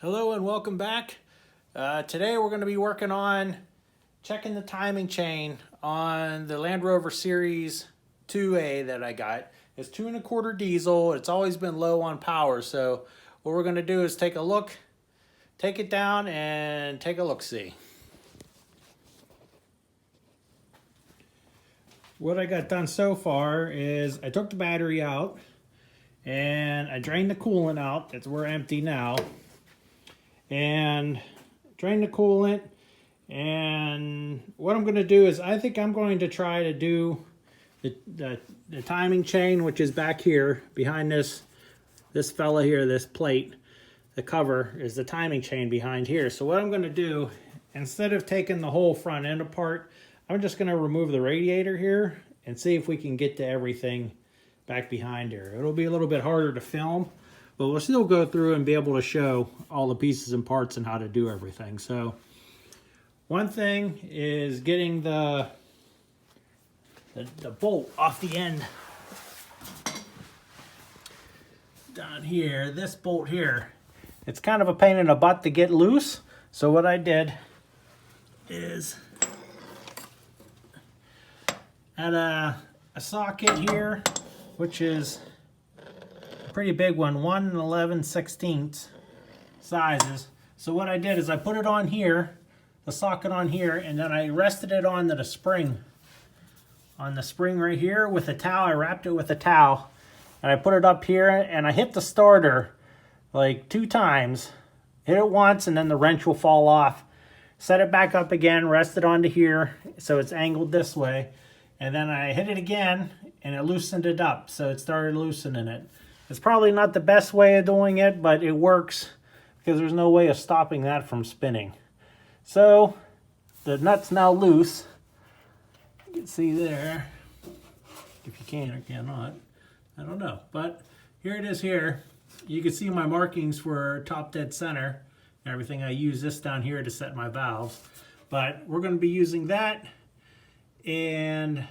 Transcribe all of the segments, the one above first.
Hello and welcome back. Today we're going to be working on checking the timing chain on the Land Rover Series 2A that I got. It's 2 1/4 diesel. It's always been low on power, so what we're going to do is take a look, take it down and take a look-see. What I got done so far is I took the battery out and I drained the coolant out. We're empty now. And drain the coolant, and what I'm going to do is I think I'm going to try to do the timing chain, which is back here behind this fella here, this plate. The cover is the timing chain behind here. So what I'm going to do, instead of taking the whole front end apart, I'm just going to remove the radiator here and see if we can get to everything back behind here. It'll be a little bit harder to film, but we'll still go through and be able to show all the pieces and parts and how to do everything. So one thing is getting the bolt off the end down here. This bolt here, it's kind of a pain in the butt to get loose. So what I did is add a socket here, which is pretty big one, 1 11/16 sizes. So what I did is I put it on here, the socket on here, and then I rested it onto the spring. On the spring right here with a towel, I wrapped it with a towel. And I put it up here and I hit the starter like 2 times. Hit it once and then the wrench will fall off. Set it back up again, rest it onto here so it's angled this way. And then I hit it again and it loosened it up. So it started loosening it. It's probably not the best way of doing it, but it works because there's no way of stopping that from spinning. So the nut's now loose. You can see there, if you can or cannot, I don't know. But here it is here. You can see my markings for top dead center and everything. I use this down here to set my valves. But we're going to be using that and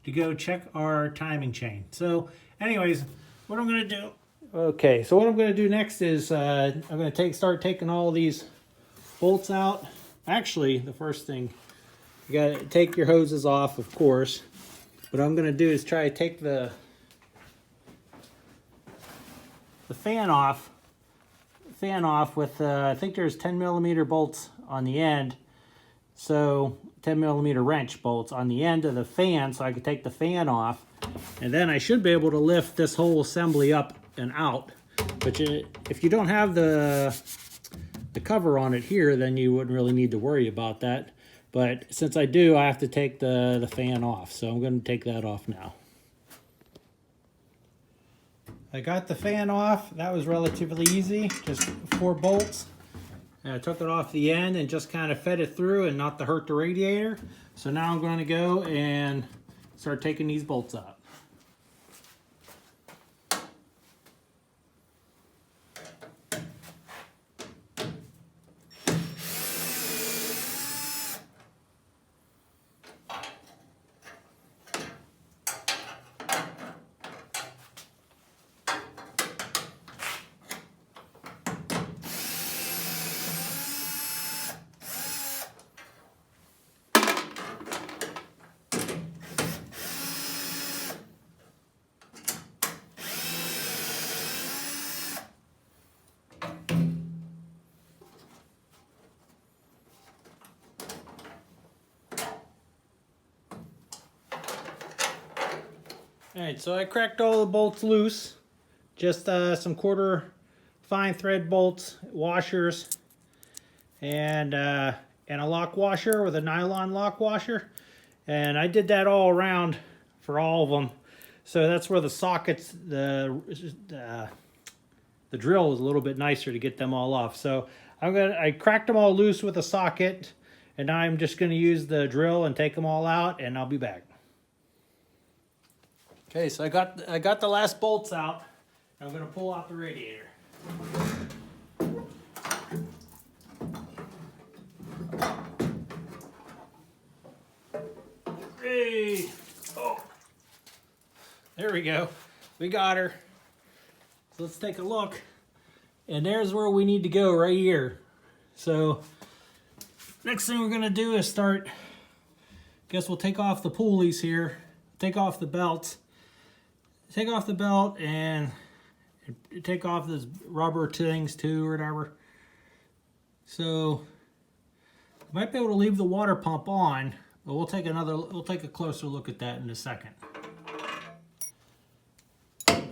to go check our timing chain. So anyways, what I'm going to do, okay, so what I'm going to do next is I'm going to start taking all these bolts out. Actually, the first thing, you got to take your hoses off, of course. What I'm going to do is try to take the fan off with, I think there's 10mm bolts on the end. So 10mm wrench bolts on the end of the fan, so I can take the fan off. And then I should be able to lift this whole assembly up and out. But if you don't have the cover on it here, then you wouldn't really need to worry about that. But since I do, I have to take the fan off. So I'm going to take that off now. I got the fan off. That was relatively easy, just 4 bolts. And I took it off the end and just kind of fed it through and not to hurt the radiator. So now I'm going to go and start taking these bolts out. Alright, so I cracked all the bolts loose. Just some 1/4 fine thread bolts, washers, and a lock washer with a nylon lock washer. And I did that all around for all of them. So that's where the sockets, the drill is a little bit nicer to get them all off. So I cracked them all loose with a socket, and now I'm just going to use the drill and take them all out, and I'll be back. Okay, so I got the last bolts out. I'm going to pull out the radiator. Hey! Oh! There we go. We got her. So let's take a look And there's where we need to go, right here. So next thing we're gonna do is start, guess we'll take off the pulleys here, take off the belts, take off the belt and take off those rubber things too or whatever. So might be able to leave the water pump on, but we'll take a closer look at that in a second.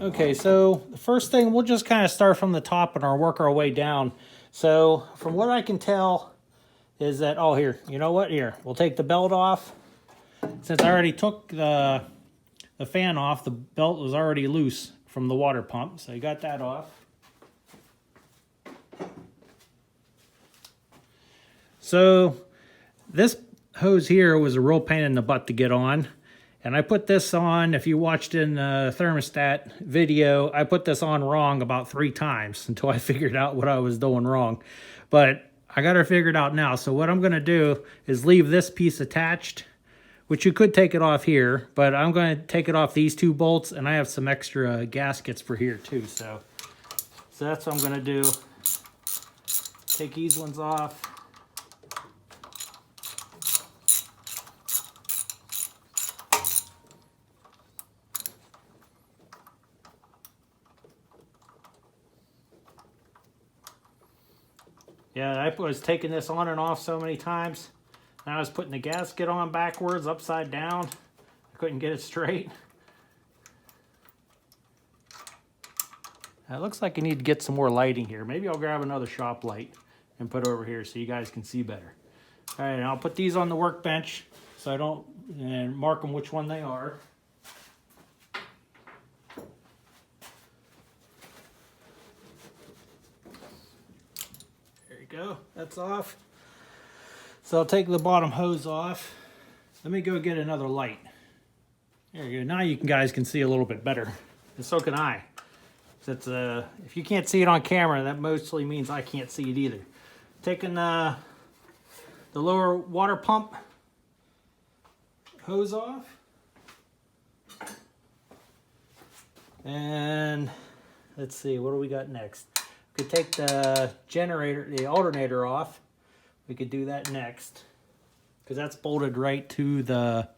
Okay, so the first thing, we'll just kind of start from the top and work our way down. So from what I can tell is that, oh here, you know what, here, we'll take the belt off. Since I already took the fan off, the belt was already loose from the water pump, so you got that off. So this hose here was a real pain in the butt to get on. And I put this on, if you watched in the thermostat video, I put this on wrong about 3 times until I figured out what I was doing wrong. But I got it figured out now. So what I'm going to do is leave this piece attached, which you could take it off here, but I'm going to take it off these 2 bolts, and I have some extra gaskets for here too. So that's what I'm going to do. Take these ones off. Yeah, I was taking this on and off so many times. And I was putting the gasket on backwards, upside down. I couldn't get it straight. It looks like I need to get some more lighting here. Maybe I'll grab another shop light and put it over here so you guys can see better. All right, and I'll put these on the workbench so I don't, and mark them which one they are. Go, that's off. So I'll take the bottom hose off. Let me go get another light. There you go. Now you guys can see a little bit better, and so can I. That's if you can't see it on camera, that mostly means I can't see it either. Taking the lower water pump hose off, and let's see, what do we got next? Could take the generator, the alternator off. We could do that next, because that's bolted right to the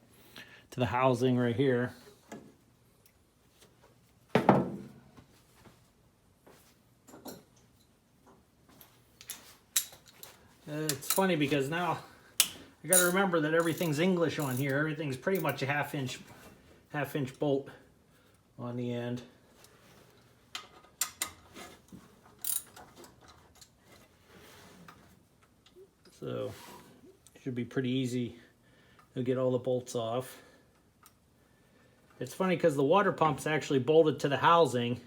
housing right here. It's funny because now I got to remember that everything's English on here. Everything's pretty much a half inch bolt on the end. So it should be pretty easy to get all the bolts off. It's funny because the water pump's actually bolted to the housing,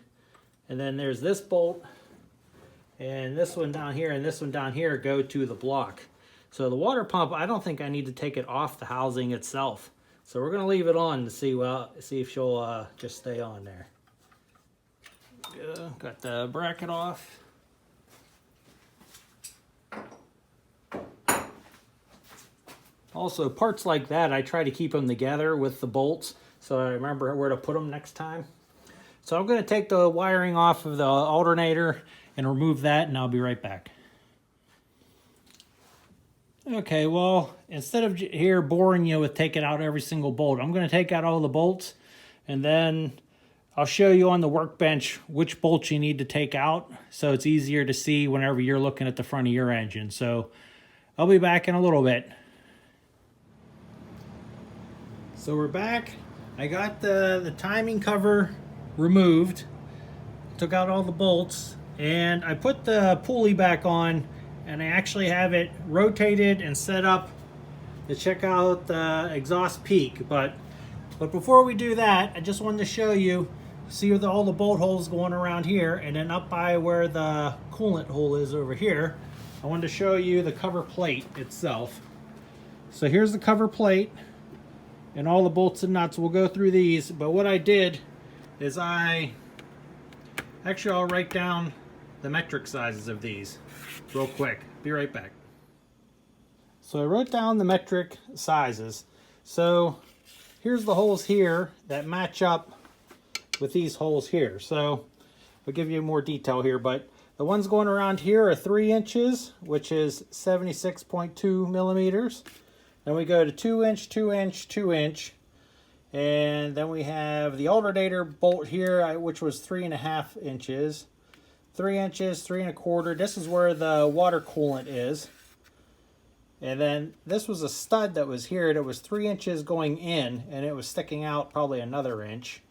and then there's this bolt, and this one down here, and this one down here go to the block. So the water pump, I don't think I need to take it off the housing itself. So we're gonna leave it on to see, well, see if she'll just stay on there. Got the bracket off. Also, parts like that, I try to keep them together with the bolts so I remember where to put them next time. So I'm going to take the wiring off of the alternator and remove that, and I'll be right back. Okay, well, instead of here boring you with taking out every single bolt, I'm going to take out all the bolts, and then I'll show you on the workbench which bolts you need to take out so it's easier to see whenever you're looking at the front of your engine. So I'll be back in a little bit. So we're back. I got the timing cover removed, took out all the bolts, and I put the pulley back on, and I actually have it rotated and set up to check out the exhaust peak. But before we do that, I just wanted to show you, see all the bolt holes going around here, and then up by where the coolant hole is over here, I wanted to show you the cover plate itself. So here's the cover plate. And all the bolts and nuts, we'll go through these, but what I did is I'll write down the metric sizes of these real quick. Be right back. So I wrote down the metric sizes. So here's the holes here that match up with these holes here. So I'll give you more detail here, but The ones going around here are 3 inches, which is 76.2 millimeters. Then we go to 2 inch, 2 inch, 2 inch. And then we have the alternator bolt here, which was 3.5 inches. 3 inches, 3 1/4. This is where the water coolant is. And then this was a stud that was here. That was 3 inches going in, and it was sticking out probably another inch.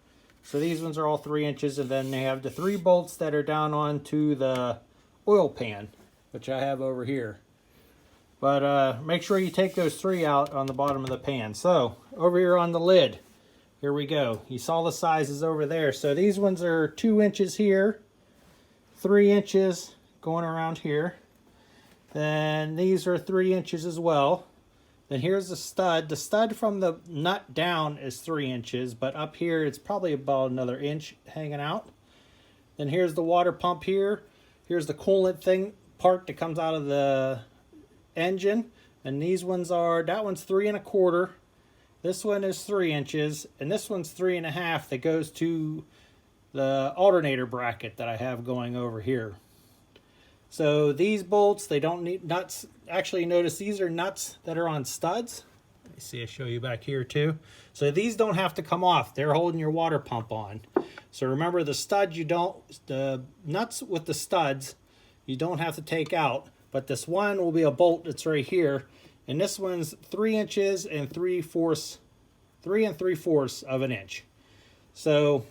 So these ones are all 3 inches, and then they have the 3 bolts that are down onto the oil pan, which I have over here. But make sure you take those 3 out on the bottom of the pan. So over here on the lid, here we go. You saw the sizes over there. So these ones are 2 inches here, 3 inches going around here. Then these are 3 inches as well. Then here's the stud. The stud from the nut down is 3 inches, but up here it's probably about another inch hanging out. Then here's the water pump here. Here's the coolant thing part that comes out of the engine. And these ones are, that one's 3 1/4. This one is 3 inches, and this one's 3 1/2 that goes to the alternator bracket that I have going over here. So these bolts, they don't need nuts. Actually, notice these are nuts that are on studs. Let me see, I'll show you back here too. So these don't have to come off. They're holding your water pump on. So remember, the studs the nuts with the studs, you don't have to take out. But this one will be a bolt that's right here. And this one's 3 inches and 3 3/4 of an inch. So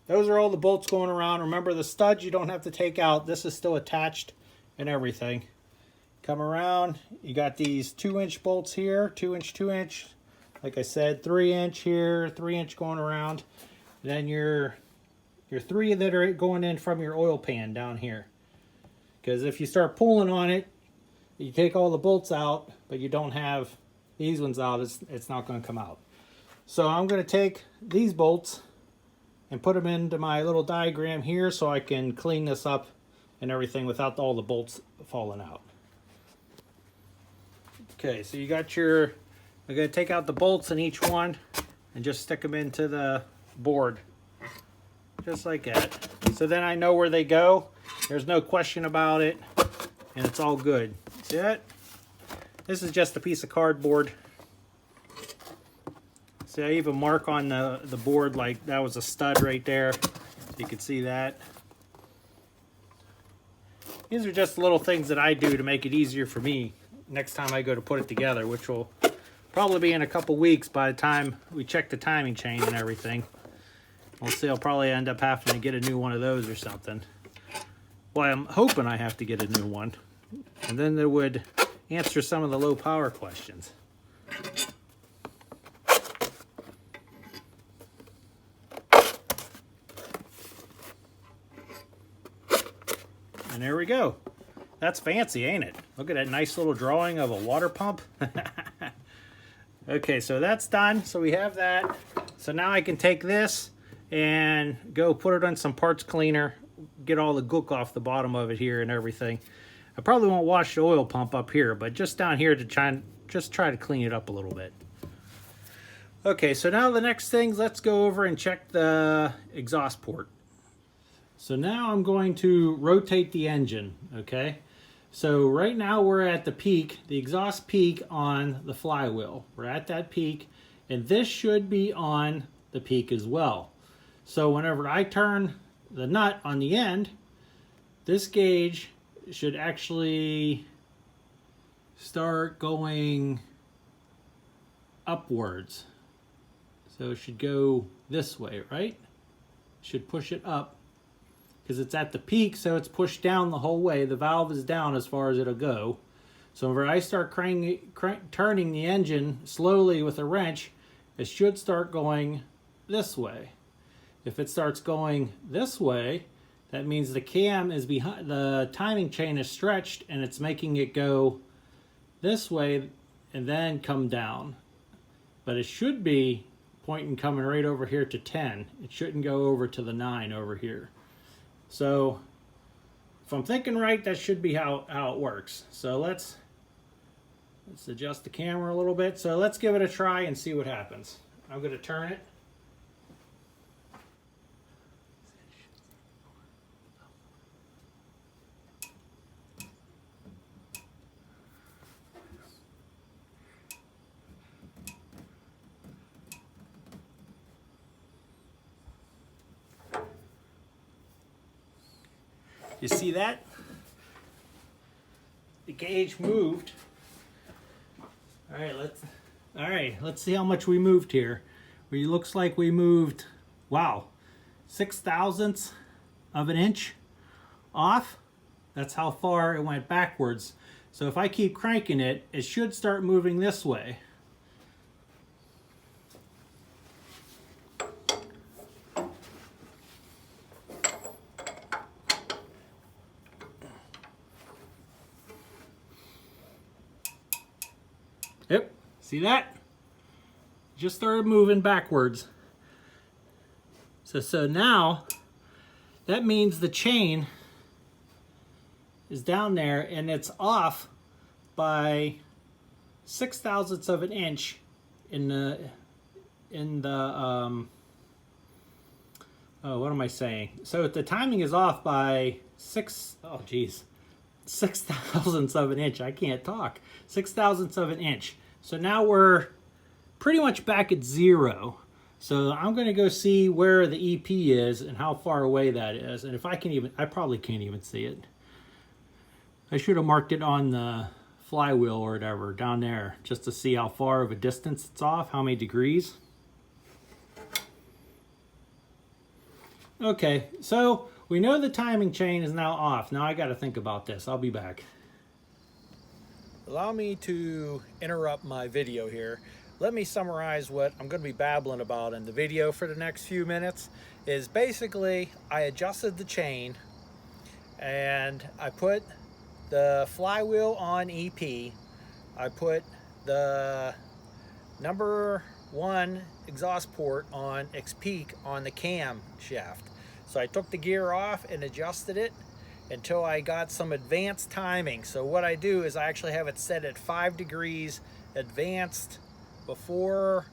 those are all the bolts going around. Remember, the studs you don't have to take out. This is still attached and everything. Come around, you got these 2 inch bolts here, 2 inch, 2 inch. Like I said, 3 inch here, 3 inch going around. And then your 3 that are going in from your oil pan down here. Because if you start pulling on it, you take all the bolts out, but you don't have these ones out, it's not going to come out. So I'm going to take these bolts and put them into my little diagram here so I can clean this up and everything without all the bolts falling out. Okay, so you got I'm going to take out the bolts in each one and just stick them into the board. Just like that. So then I know where they go. There's no question about it. And it's all good. See that? This is just a piece of cardboard. See, I even mark on the board like that was a stud right there. You can see that. These are just little things that I do to make it easier for me next time I go to put it together, which will probably be in a couple weeks by the time we check the timing chain and everything. We'll see, I'll probably end up having to get a new one of those or something. Well, I'm hoping I have to get a new one. And then they would answer some of the low power questions. And there we go. That's fancy, ain't it? Look at that nice little drawing of a water pump. Okay, so that's done. So we have that. So now I can take this and go put it on some parts cleaner, get all the gook off the bottom of it here and everything. I probably won't wash the oil pump up here, but just down here to try to clean it up a little bit. Okay, so now the next thing, let's go over and check the exhaust port. So now I'm going to rotate the engine, okay? So right now we're at the peak, the exhaust peak on the flywheel. We're at that peak, and this should be on the peak as well. So whenever I turn the nut on the end, this gauge should actually start going upwards. So it should go this way, right? Should push it up because it's at the peak, so it's pushed down the whole way. The valve is down as far as it'll go. So whenever I start turning the engine slowly with a wrench, it should start going this way. If it starts going this way, that means the cam is behind, the timing chain is stretched and it's making it go this way and then come down. But it should be pointing coming right over here to 10. It shouldn't go over to the 9 over here. So if I'm thinking right, that should be how it works. So let's adjust the camera a little bit. So let's give it a try and see what happens. I'm going to turn it. You see that? The gauge moved. All right, let's see how much we moved here. It looks like we moved, wow, 0.06 of an inch off. That's how far it went backwards. So if I keep cranking it, it should start moving this way. Yep, see that? Just started moving backwards. So now that means the chain is down there and it's off by 0.06 of an inch in the oh, what am I saying? So the timing is off by 0.06 of an inch. I can't talk. 0.06 of an inch. So now we're pretty much back at 0. So I'm going to go see where the EP is and how far away that is. And if I can even, I probably can't even see it. I should have marked it on the flywheel or whatever down there just to see how far of a distance it's off, how many degrees. Okay, so we know the timing chain is now off. Now I got to think about this. I'll be back. Allow me to interrupt my video here. Let me summarize what I'm going to be babbling about in the video for the next few minutes. Is basically I adjusted the chain and I put the flywheel on EP. I put the number 1 exhaust port on X-Peak on the cam shaft. So I took the gear off and adjusted it until I got some advanced timing. So what I do is I actually have it set at 5 degrees advanced before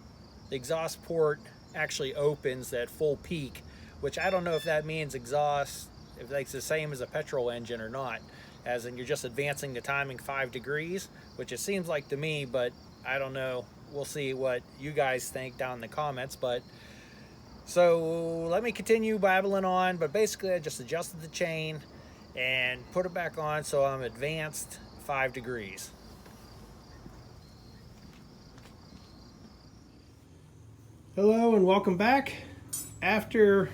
the exhaust port actually opens at full peak, which I don't know if that means exhaust, if it's the same as a petrol engine or not, as in you're just advancing the timing 5 degrees, which it seems like to me, but I don't know. We'll see what you guys think down in the comments. But so let me continue babbling on, but basically I just adjusted the chain and put it back on so I'm advanced 5 degrees. Hello and welcome back. After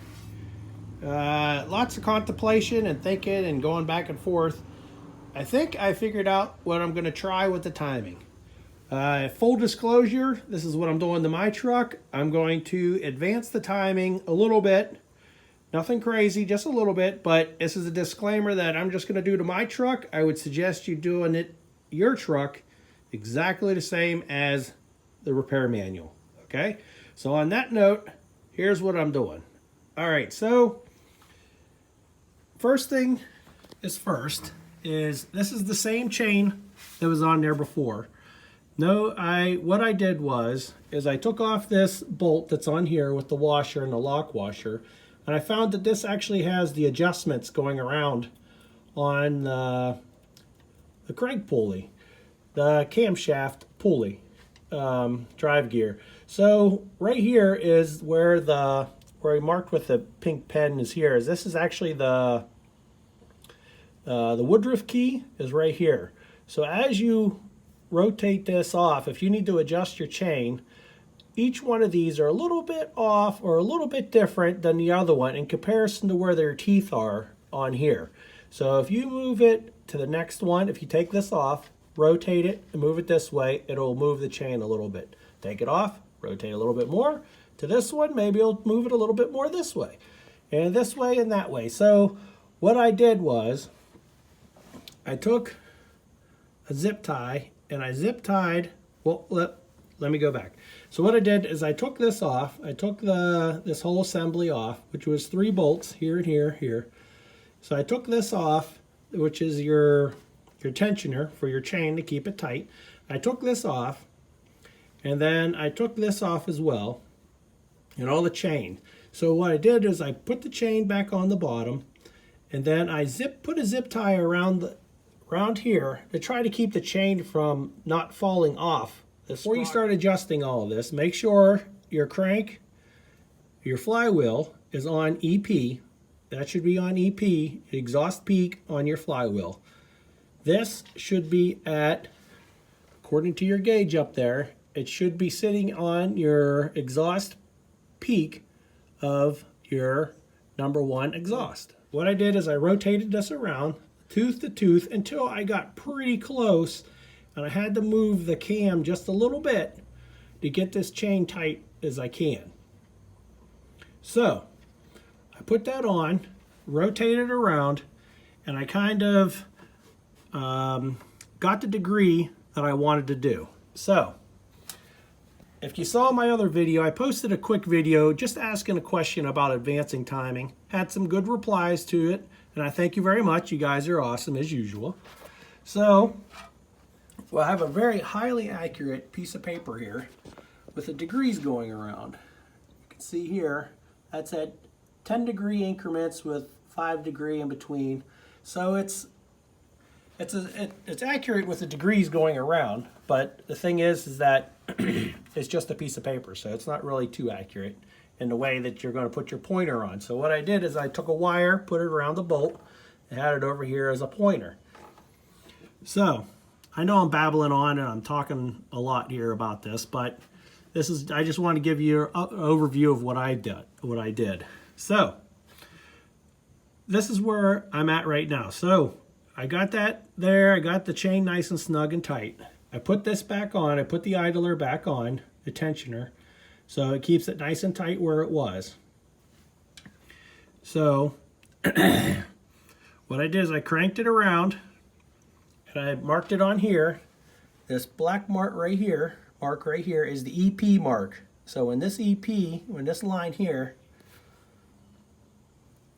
lots of contemplation and thinking and going back and forth, I think I figured out what I'm going to try with the timing. Full disclosure, this is what I'm doing to my truck. I'm going to advance the timing a little bit. Nothing crazy, just a little bit, but this is a disclaimer that I'm just going to do to my truck. I would suggest you doing it, your truck, exactly the same as the repair manual, okay? So on that note, here's what I'm doing. All right, so first thing is first is this is the same chain that was on there before. No, what I did was I took off this bolt that's on here with the washer and the lock washer, and I found that this actually has the adjustments going around on the crank pulley, the camshaft pulley, drive gear. So right here is where I marked with the pink pen is here. This is actually the Woodruff key is right here. So as you rotate this off, if you need to adjust your chain, each one of these are a little bit off or a little bit different than the other one in comparison to where their teeth are on here. So if you move it to the next one, if you take this off, rotate it and move it this way, it'll move the chain a little bit. Take it off, rotate a little bit more to this one, maybe it'll move it a little bit more this way and that way. So what I did was I took a zip tie and I zip tied, well, let me go back. So what I did is I took this off, I took this whole assembly off, which was 3 bolts here and here. So I took this off, which is your tensioner for your chain to keep it tight. I took this off, and then I took this off as well, and all the chain. So what I did is I put the chain back on the bottom, and then I put a zip tie around here to try to keep the chain from not falling off. Before you start adjusting all of this, make sure your crank, your flywheel is on EP that should be on EP, exhaust peak on your flywheel. This should be at, according to your gauge up there, it should be sitting on your exhaust peak of your number 1 exhaust. What I did is I rotated this around tooth to tooth until I got pretty close, and I had to move the cam just a little bit to get this chain tight as I can. So I put that on, rotated around, and I kind of got the degree that I wanted to do. So if you saw my other video, I posted a quick video just asking a question about advancing timing. Had some good replies to it, and I thank you very much. You guys are awesome as usual. So, well, I have a very highly accurate piece of paper here with the degrees going around. You can see here, that's at 10 degree increments with 5 degree in between. So it's accurate with the degrees going around, but the thing is that it's just a piece of paper, so it's not really too accurate in the way that you're going to put your pointer on. So what I did is I took a wire, put it around the bolt, and had it over here as a pointer. So I know I'm babbling on and I'm talking a lot here about this, but this is, I just want to give you an overview of what I did. So this is where I'm at right now. So I got that there, I got the chain nice and snug and tight. I put this back on, I put the idler back on, the tensioner, so it keeps it nice and tight where it was. So what I did is I cranked it around and I marked it on here. This black mark right here is the EP mark. So when this EP, when this line here,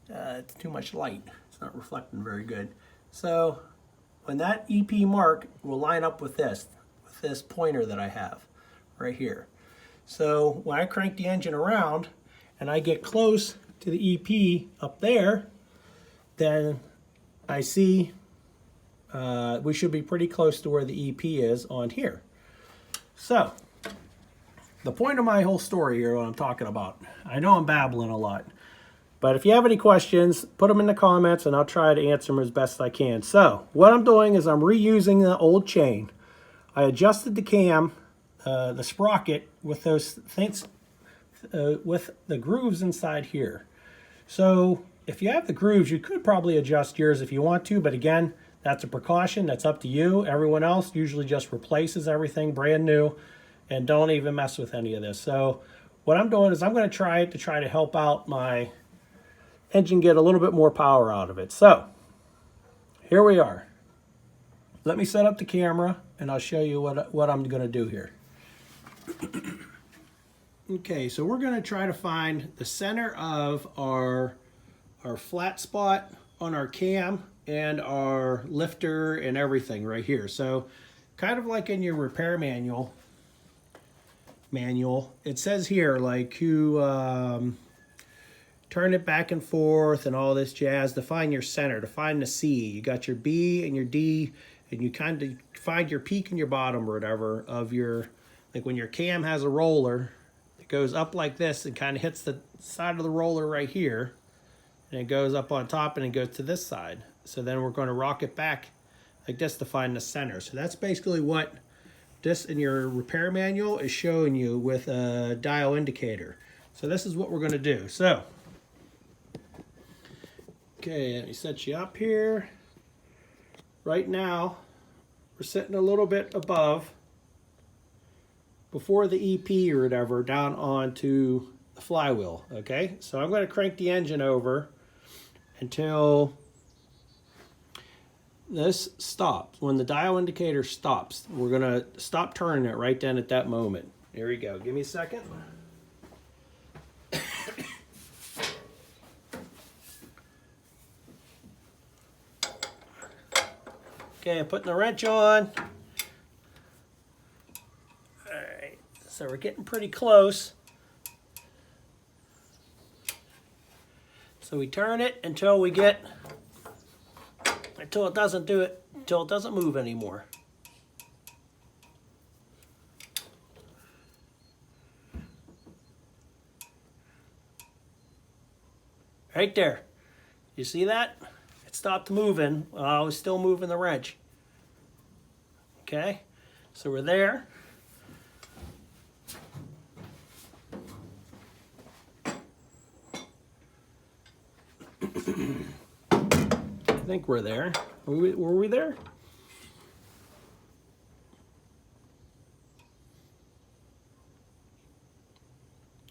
it's too much light, it's not reflecting very good. So when that EP mark will line up with this pointer that I have right here. So when I crank the engine around and I get close to the EP up there, then I see we should be pretty close to where the EP is on here. So the point of my whole story here, what I'm talking about, I know I'm babbling a lot, but if you have any questions, put them in the comments and I'll try to answer them as best I can. So what I'm doing is I'm reusing the old chain. I adjusted the cam, the sprocket with those things, with the grooves inside here. So if you have the grooves, you could probably adjust yours if you want to, but again, that's a precaution. That's up to you. Everyone else usually just replaces everything brand new and don't even mess with any of this. So what I'm doing is I'm going to try to help out my engine get a little bit more power out of it. So here we are. Let me set up the camera and I'll show you what I'm going to do here. Okay, so we're going to try to find the center of our flat spot on our cam and our lifter and everything right here. So kind of like in your repair manual, it says here like you turn it back and forth and all this jazz to find your center, to find the C. You got your B and your D, and you kind of find your peak and your bottom or whatever of your, like when your cam has a roller, it goes up like this and kind of hits the side of the roller right here, and it goes up on top and it goes to this side. So then we're going to rock it back like this to find the center. So that's basically what this in your repair manual is showing you with a dial indicator. So this is what we're going to do. So, okay, let me set you up here. Right now, we're sitting a little bit above, before the EP or whatever, down onto the flywheel, okay? So I'm going to crank the engine over until this stops. When the dial indicator stops, we're going to stop turning it right then at that moment. Here we go. Give me a second. Okay, I'm putting the wrench on. Alright, so we're getting pretty close. So we turn it until we get, until it doesn't move anymore. Right there. You see that? It stopped moving while I was still moving the wrench. Okay, so we're there. I think we're there. Were we there?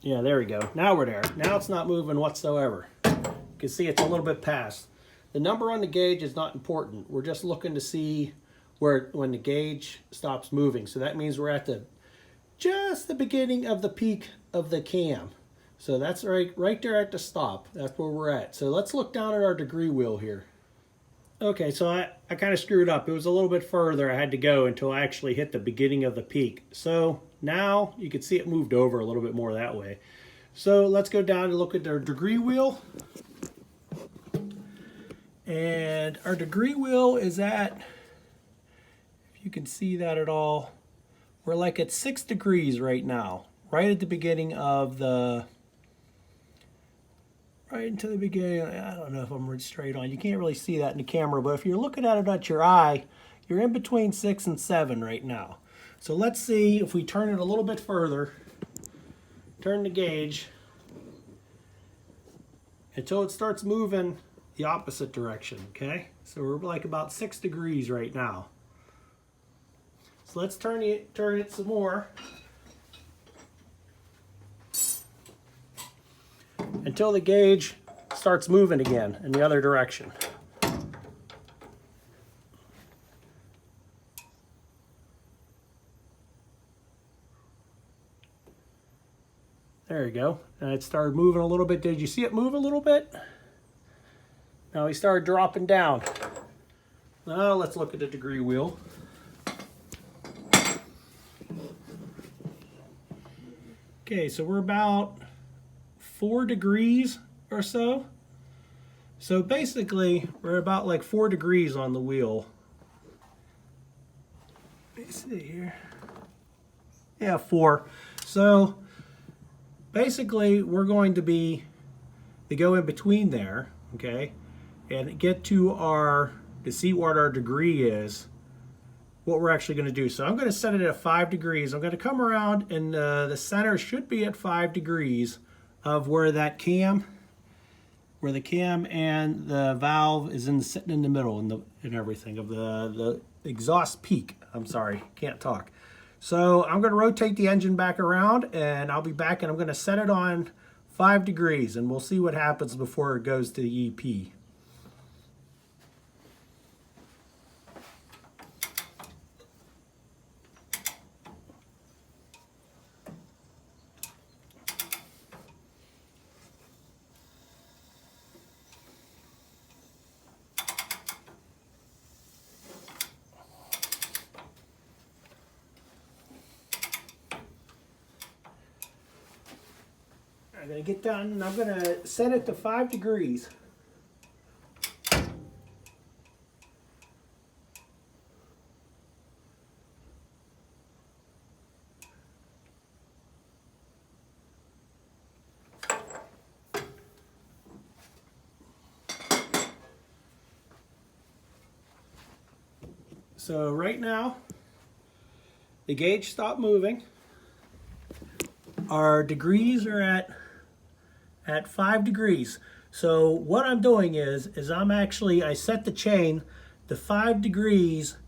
Yeah, there we go. Now we're there. Now it's not moving whatsoever. You can see it's a little bit past. The number on the gauge is not important. We're just looking to see when the gauge stops moving. So that means we're at just the beginning of the peak of the cam. So that's right there at the stop. That's where we're at. So let's look down at our degree wheel here. Okay, so I kind of screwed up. It was a little bit further I had to go until I actually hit the beginning of the peak. So now you can see it moved over a little bit more that way. So let's go down and look at our degree wheel. And our degree wheel is at, if you can see that at all, we're like at 6 degrees right now. Right at the beginning of the, right into the beginning. I don't know if I'm straight on. You can't really see that in the camera, but if you're looking at it at your eye, you're in between 6 and 7 right now. So let's see if we turn it a little bit further, turn the gauge until it starts moving the opposite direction, okay? So we're like about 6 degrees right now. So let's turn it some more until the gauge starts moving again in the other direction. There you go. And it started moving a little bit. Did you see it move a little bit? Now we started dropping down. Now let's look at the degree wheel. Okay, so we're about 4 degrees or so. So basically, we're about like 4 degrees on the wheel. Let me see here. Yeah, 4. So basically, we're going to go in between there, okay, and get to see what our degree is, what we're actually going to do. So I'm going to set it at 5 degrees. I'm going to come around, and the center should be at 5 degrees of where the cam and the valve is sitting in the middle and everything of the exhaust peak. I'm sorry, can't talk. So I'm going to rotate the engine back around, and I'll be back, and I'm going to set it on 5 degrees, and we'll see what happens before it goes to the EP. I'm going to get down and I'm going to set it to 5 degrees. So right now, the gauge stopped moving. Our degrees are at 5 degrees. So what I'm doing is I set the chain to 5 degrees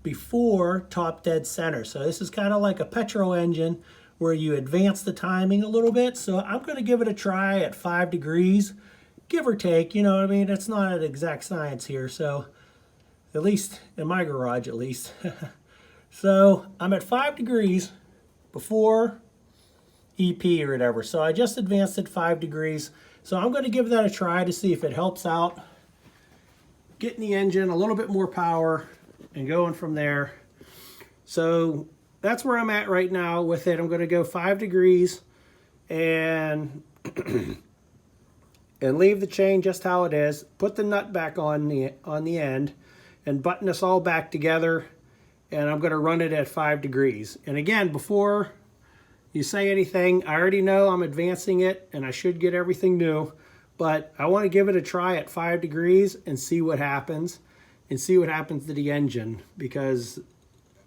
before top dead center. So this is kind of like a petrol engine where you advance the timing a little bit. So I'm going to give it a try at 5 degrees, give or take, you know what I mean? It's not an exact science here. So at least in my garage, at least. So I'm at 5 degrees before EP or whatever. So I just advanced it 5 degrees. So I'm going to give that a try to see if it helps out getting the engine a little bit more power and going from there. So that's where I'm at right now with it. I'm going to go 5 degrees and and leave the chain just how it is. Put the nut back on the end and button this all back together. And I'm going to run it at 5 degrees. And again, before you say anything, I already know I'm advancing it and I should get everything new. but I want to give it a try at 5 degrees and see what happens, and see what happens to the engine, because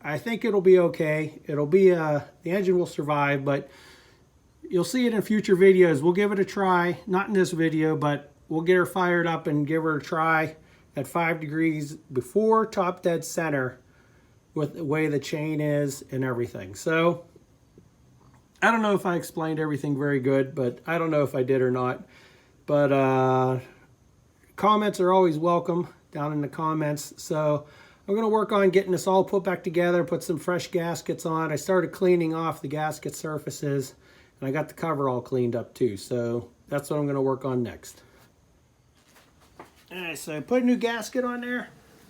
I think it'll be okay. It'll be the engine will survive, but you'll see it in future videos. We'll give it a try, not in this video, but we'll get her fired up and give her a try at 5 degrees before top dead center with the way the chain is and everything. So I don't know if I explained everything very good, but I don't know if I did or not. But comments are always welcome down in the comments. So I'm going to work on getting this all put back together, put some fresh gaskets on. I started cleaning off the gasket surfaces, and I got the cover all cleaned up too. So that's what I'm going to work on next. Alright, so I put a new gasket on there,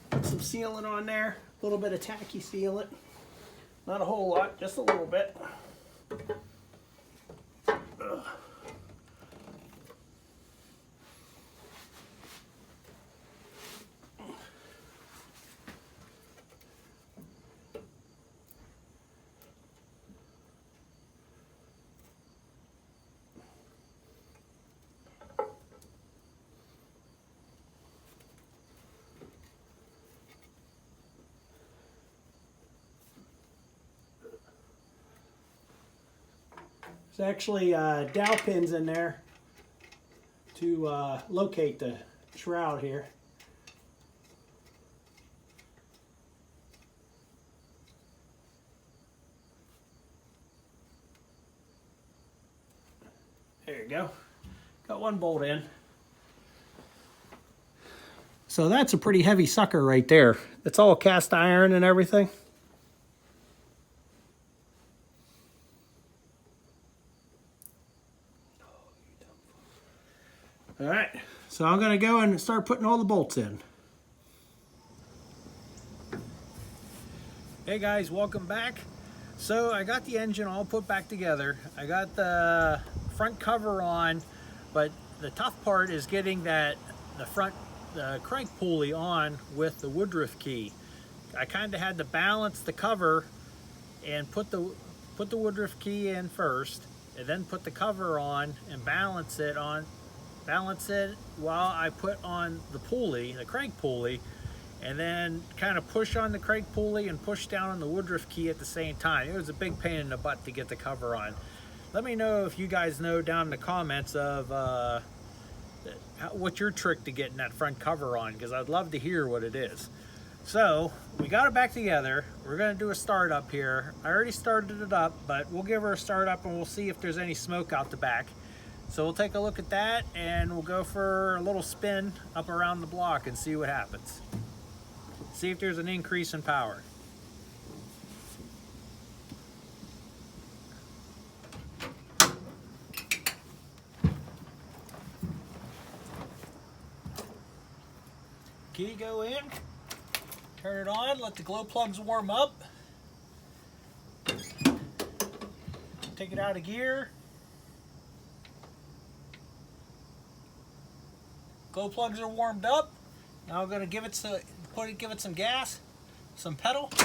put some sealant on there, a little bit of tacky sealant. Not a whole lot, just a little bit. There's actually dowel pins in there to locate the shroud here. There you go. Got one bolt in. So that's a pretty heavy sucker right there. It's all cast iron and everything. All right, so I'm going to go and start putting all the bolts in. Hey guys, welcome back. So I got the engine all put back together. I got the front cover on, but the tough part is getting the crank pulley on with the Woodruff key. I kind of had to balance the cover and put the Woodruff key in first, and then put the cover on and balance it while I put on the pulley, the crank pulley, and then kind of push on the crank pulley and push down on the Woodruff key at the same time. It was a big pain in the butt to get the cover on. Let me know if you guys know down in the comments of what's your trick to getting that front cover on, because I'd love to hear what it is. So we got it back together. We're going to do a start up here. I already started it up, but we'll give her a start up and we'll see if there's any smoke out the back. So we'll take a look at that and we'll go for a little spin up around the block and see what happens. See if there's an increase in power. Key go in, turn it on, let the glow plugs warm up. Take it out of gear. Glow plugs are warmed up. Now I'm going to give it some gas, some pedal. A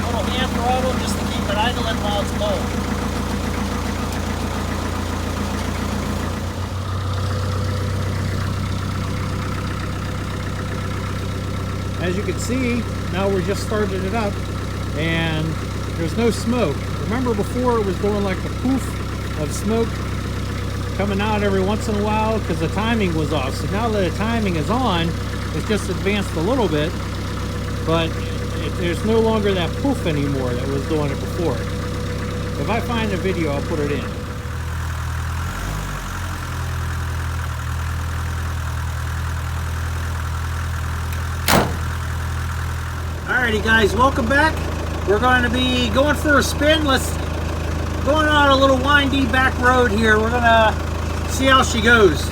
little hand throttle just to keep it idling while it's low. As you can see, now we're just started it up and there's no smoke. Remember before it was doing like a poof of smoke coming out every once in a while because the timing was off. So now that the timing is on, it's just advanced a little bit, but there's no longer that poof anymore that was doing it before. If I find the video, I'll put it in. Alrighty guys, welcome back. We're going to be going for a spin. Going on a little windy back road here. We're going to see how she goes.